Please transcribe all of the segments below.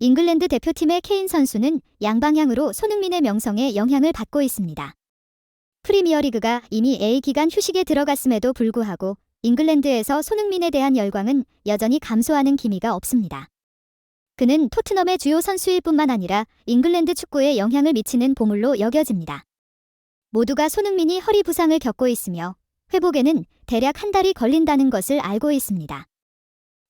잉글랜드 대표팀의 케인 선수는 양방향으로 손흥민의 명성에 영향을 받고 있습니다. 프리미어리그가 이미 A기간 휴식에 들어갔음에도 불구하고 잉글랜드에서 손흥민에 대한 열광은 여전히 감소하는 기미가 없습니다. 그는 토트넘의 주요 선수일 뿐만 아니라 잉글랜드 축구에 영향을 미치는 보물로 여겨집니다. 모두가 손흥민이 허리 부상을 겪고 있으며 회복에는 대략 한 달이 걸린다는 것을 알고 있습니다.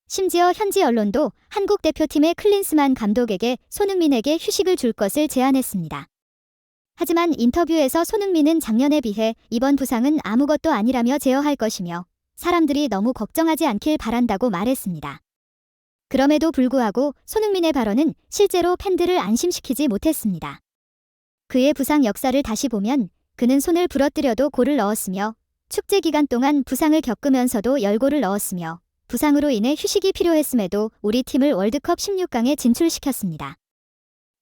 심지어 현지 언론도 한국 대표팀의 클린스만 감독에게 손흥민에게 휴식을 줄 것을 제안했습니다. 하지만 인터뷰에서 손흥민은 작년에 비해 이번 부상은 아무것도 아니라며 제어할 것이며 사람들이 너무 걱정하지 않길 바란다고 말했습니다. 그럼에도 불구하고 손흥민의 발언은 실제로 팬들을 안심시키지 못했습니다. 그의 부상 역사를 다시 보면 그는 손을 부러뜨려도 골을 넣었으며 축제 기간 동안 부상을 겪으면서도 10골을 넣었으며 부상으로 인해 휴식이 필요했음에도 우리 팀을 월드컵 16강에 진출시켰습니다.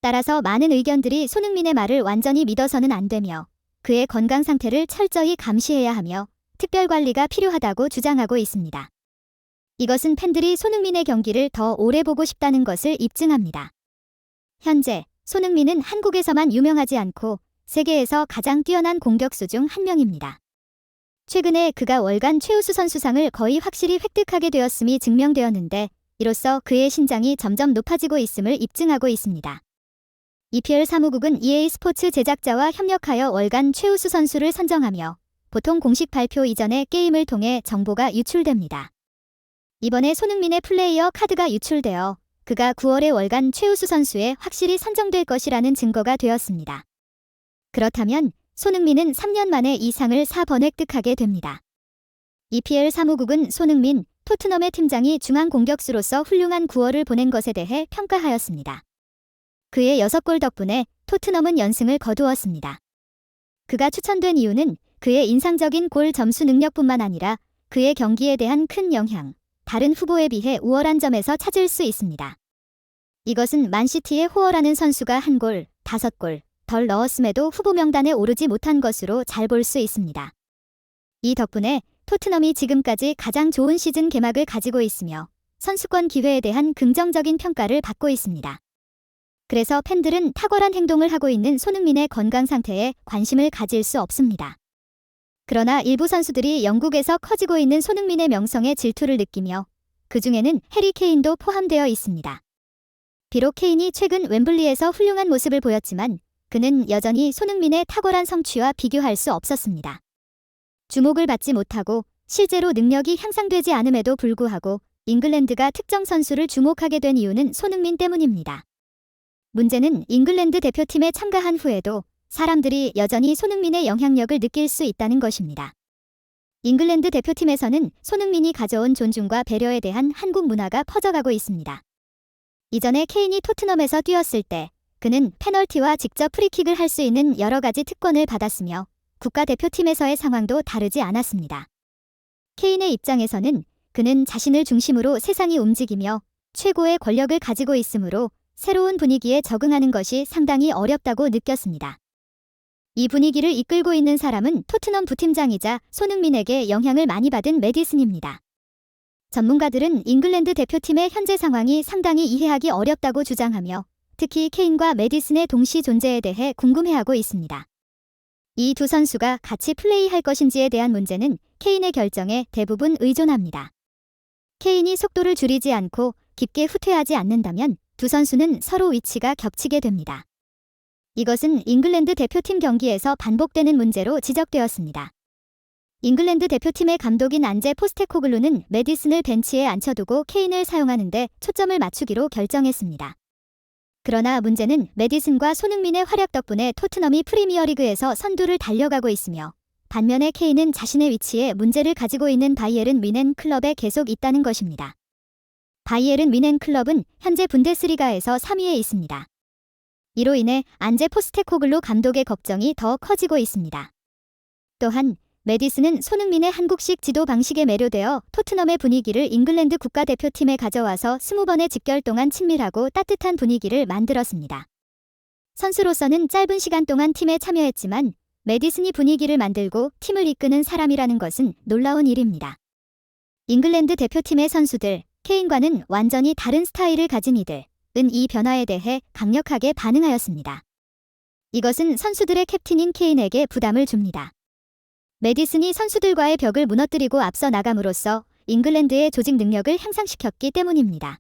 따라서 많은 의견들이 손흥민의 말을 완전히 믿어서는 안 되며 그의 건강 상태를 철저히 감시해야 하며 특별 관리가 필요하다고 주장하고 있습니다. 이것은 팬들이 손흥민의 경기를 더 오래 보고 싶다는 것을 입증합니다. 현재 손흥민은 한국에서만 유명하지 않고 세계에서 가장 뛰어난 공격수 중 한 명입니다. 최근에 그가 월간 최우수 선수상을 거의 확실히 획득하게 되었음이 증명되었는데 이로써 그의 신장이 점점 높아지고 있음을 입증하고 있습니다. EPL 사무국은 EA 스포츠 제작자와 협력하여 월간 최우수 선수를 선정하며 보통 공식 발표 이전에 게임을 통해 정보가 유출됩니다. 이번에 손흥민의 플레이어 카드가 유출되어 그가 9월에 월간 최우수 선수에 확실히 선정될 것이라는 증거가 되었습니다. 그렇다면 손흥민은 3년 만에 이 상을 4번 획득하게 됩니다. EPL 사무국은 손흥민, 토트넘의 팀장이 중앙 공격수로서 훌륭한 9월을 보낸 것에 대해 평가하였습니다. 그의 6골 덕분에 토트넘은 연승을 거두었습니다. 그가 추천된 이유는 그의 인상적인 골 점수 능력뿐만 아니라 그의 경기에 대한 큰 영향, 다른 후보에 비해 우월한 점에서 찾을 수 있습니다. 이것은 만시티의 호어라는 선수가 1골, 5골 덜 넣었음에도 후보 명단에 오르지 못한 것으로 잘 볼 수 있습니다. 이 덕분에 토트넘이 지금까지 가장 좋은 시즌 개막을 가지고 있으며 선수권 기회에 대한 긍정적인 평가를 받고 있습니다. 그래서 팬들은 탁월한 행동을 하고 있는 손흥민의 건강 상태에 관심을 가질 수 없습니다. 그러나 일부 선수들이 영국에서 커지고 있는 손흥민의 명성에 질투를 느끼며 그 중에는 해리 케인도 포함되어 있습니다. 비록 케인이 최근 웸블리에서 훌륭한 모습을 보였지만 그는 여전히 손흥민의 탁월한 성취와 비교할 수 없었습니다. 주목을 받지 못하고 실제로 능력이 향상되지 않음에도 불구하고 잉글랜드가 특정 선수를 주목하게 된 이유는 손흥민 때문입니다. 문제는 잉글랜드 대표팀에 참가한 후에도 사람들이 여전히 손흥민의 영향력을 느낄 수 있다는 것입니다. 잉글랜드 대표팀에서는 손흥민이 가져온 존중과 배려에 대한 한국 문화가 퍼져가고 있습니다. 이전에 케인이 토트넘에서 뛰었을 때 그는 페널티와 직접 프리킥을 할 수 있는 여러 가지 특권을 받았으며 국가대표팀에서의 상황도 다르지 않았습니다. 케인의 입장에서는 그는 자신을 중심으로 세상이 움직이며 최고의 권력을 가지고 있으므로 새로운 분위기에 적응하는 것이 상당히 어렵다고 느꼈습니다. 이 분위기를 이끌고 있는 사람은 토트넘 부팀장이자 손흥민에게 영향을 많이 받은 메디슨입니다. 전문가들은 잉글랜드 대표팀의 현재 상황이 상당히 이해하기 어렵다고 주장하며 특히 케인과 메디슨의 동시 존재에 대해 궁금해하고 있습니다. 이 두 선수가 같이 플레이할 것인지에 대한 문제는 케인의 결정에 대부분 의존합니다. 케인이 속도를 줄이지 않고 깊게 후퇴하지 않는다면 두 선수는 서로 위치가 겹치게 됩니다. 이것은 잉글랜드 대표팀 경기에서 반복되는 문제로 지적되었습니다. 잉글랜드 대표팀의 감독인 안제 포스테코글루는 메디슨을 벤치에 앉혀두고 케인을 사용하는데 초점을 맞추기로 결정했습니다. 그러나 문제는 메디슨과 손흥민의 활약 덕분에 토트넘이 프리미어리그에서 선두를 달려가고 있으며 반면에 케인은 자신의 위치에 문제를 가지고 있는 바이에른 뮌헨 클럽에 계속 있다는 것입니다. 바이에른 뮌헨 클럽은 현재 분데스리가에서 3위에 있습니다. 이로 인해 안제 포스테코글루 감독의 걱정이 더 커지고 있습니다. 또한 메디슨은 손흥민의 한국식 지도 방식에 매료되어 토트넘의 분위기를 잉글랜드 국가대표팀에 가져와서 20번의 직결 동안 친밀하고 따뜻한 분위기를 만들었습니다. 선수로서는 짧은 시간 동안 팀에 참여했지만 메디슨이 분위기를 만들고 팀을 이끄는 사람이라는 것은 놀라운 일입니다. 잉글랜드 대표팀의 선수들, 케인과는 완전히 다른 스타일을 가진 이들, 이 변화에 대해 강력하게 반응하였습니다. 이것은 선수들의 캡틴인 케인에게 부담을 줍니다. 매디슨이 선수들과의 벽을 무너뜨리고 앞서 나감으로써 잉글랜드의 조직 능력을 향상시켰기 때문입니다.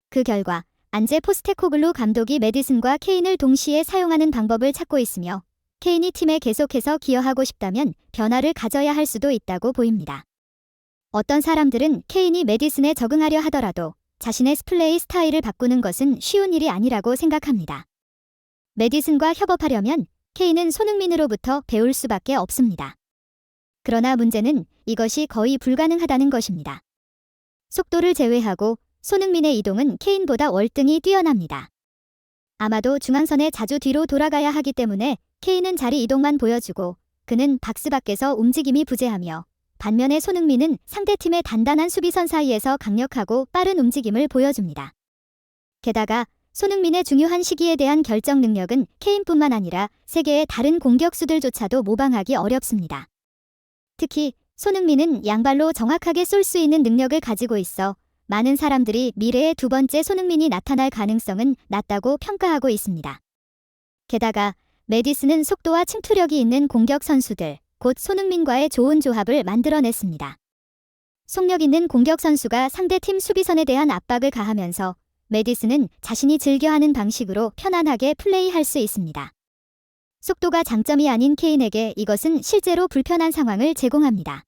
그 결과 안제 포스테코글루 감독이 매디슨과 케인을 동시에 사용하는 방법을 찾고 있으며 케인이 팀에 계속해서 기여하고 싶다면 변화를 가져야 할 수도 있다고 보입니다. 어떤 사람들은 케인이 매디슨에 적응하려 하더라도 자신의 플레이 스타일을 바꾸는 것은 쉬운 일이 아니라고 생각합니다. 매디슨과 협업하려면 케인은 손흥민으로부터 배울 수밖에 없습니다. 그러나 문제는 이것이 거의 불가능하다는 것입니다. 속도를 제외하고 손흥민의 이동은 케인보다 월등히 뛰어납니다. 아마도 중앙선에 자주 뒤로 돌아가야 하기 때문에 케인은 자리 이동만 보여주고 그는 박스 밖에서 움직임이 부재하며 반면에 손흥민은 상대팀의 단단한 수비선 사이에서 강력하고 빠른 움직임을 보여줍니다. 게다가 손흥민의 중요한 시기에 대한 결정 능력은 케인뿐만 아니라 세계의 다른 공격수들조차도 모방하기 어렵습니다. 특히 손흥민은 양발로 정확하게 쏠 수 있는 능력을 가지고 있어 많은 사람들이 미래의 두 번째 손흥민이 나타날 가능성은 낮다고 평가하고 있습니다. 게다가 매디슨은 속도와 침투력이 있는 공격 선수들, 곧 손흥민과의 좋은 조합을 만들어냈습니다. 속력 있는 공격 선수가 상대팀 수비선에 대한 압박을 가하면서 매디슨은 자신이 즐겨하는 방식으로 편안하게 플레이할 수 있습니다. 속도가 장점이 아닌 케인에게 이것은 실제로 불편한 상황을 제공합니다.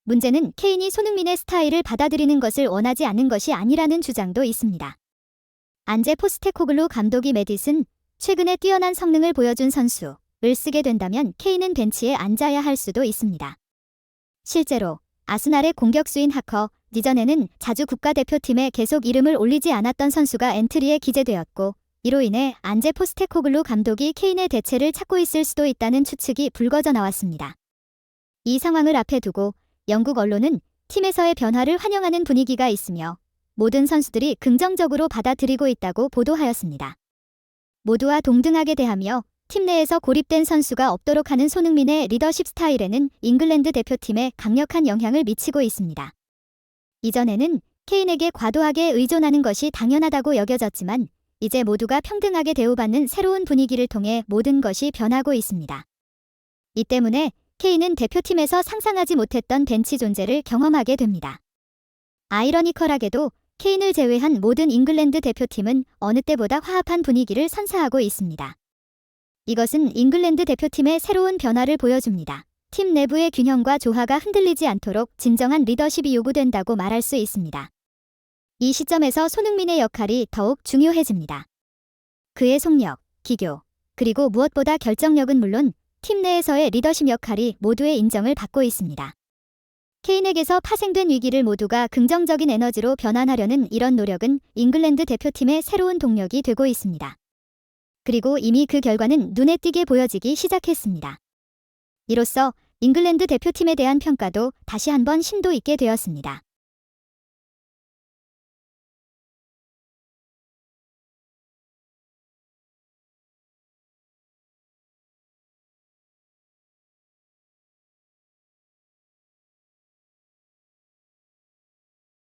문제는 케인이 손흥민의 스타일을 받아들이는 것을 원하지 않는 것이 아니라는 주장도 있습니다. 안제 포스테코글루 감독이 매디슨, 최근에 뛰어난 성능을 보여준 선수를 쓰게 된다면 케인은 벤치에 앉아야 할 수도 있습니다. 실제로 아스날의 공격수인 하커, 이전에는 자주 국가대표팀에 계속 이름을 올리지 않았던 선수가 엔트리에 기재되었고 이로 인해 안제 포스테코글루 감독이 케인의 대체를 찾고 있을 수도 있다는 추측이 불거져 나왔습니다. 이 상황을 앞에 두고 영국 언론은 팀에서의 변화를 환영하는 분위기가 있으며 모든 선수들이 긍정적으로 받아들이고 있다고 보도하였습니다. 모두와 동등하게 대하며 팀 내에서 고립된 선수가 없도록 하는 손흥민의 리더십 스타일에는 잉글랜드 대표팀에 강력한 영향을 미치고 있습니다. 이전에는 케인에게 과도하게 의존하는 것이 당연하다고 여겨졌지만 이제 모두가 평등하게 대우받는 새로운 분위기를 통해 모든 것이 변하고 있습니다. 이 때문에 케인은 대표팀에서 상상하지 못했던 벤치 존재를 경험하게 됩니다. 아이러니컬하게도 케인을 제외한 모든 잉글랜드 대표팀은 어느 때보다 화합한 분위기를 선사하고 있습니다. 이것은 잉글랜드 대표팀의 새로운 변화를 보여줍니다. 팀 내부의 균형과 조화가 흔들리지 않도록 진정한 리더십이 요구된다고 말할 수 있습니다. 이 시점에서 손흥민의 역할이 더욱 중요해집니다. 그의 속력, 기교, 그리고 무엇보다 결정력은 물론 팀 내에서의 리더십 역할이 모두의 인정을 받고 있습니다. 케인에게서 파생된 위기를 모두가 긍정적인 에너지로 변환하려는 이런 노력은 잉글랜드 대표팀의 새로운 동력이 되고 있습니다. 그리고 이미 그 결과는 눈에 띄게 보여지기 시작했습니다. 이로써 잉글랜드 대표팀에 대한 평가도 다시 한번 심도 있게 되었습니다.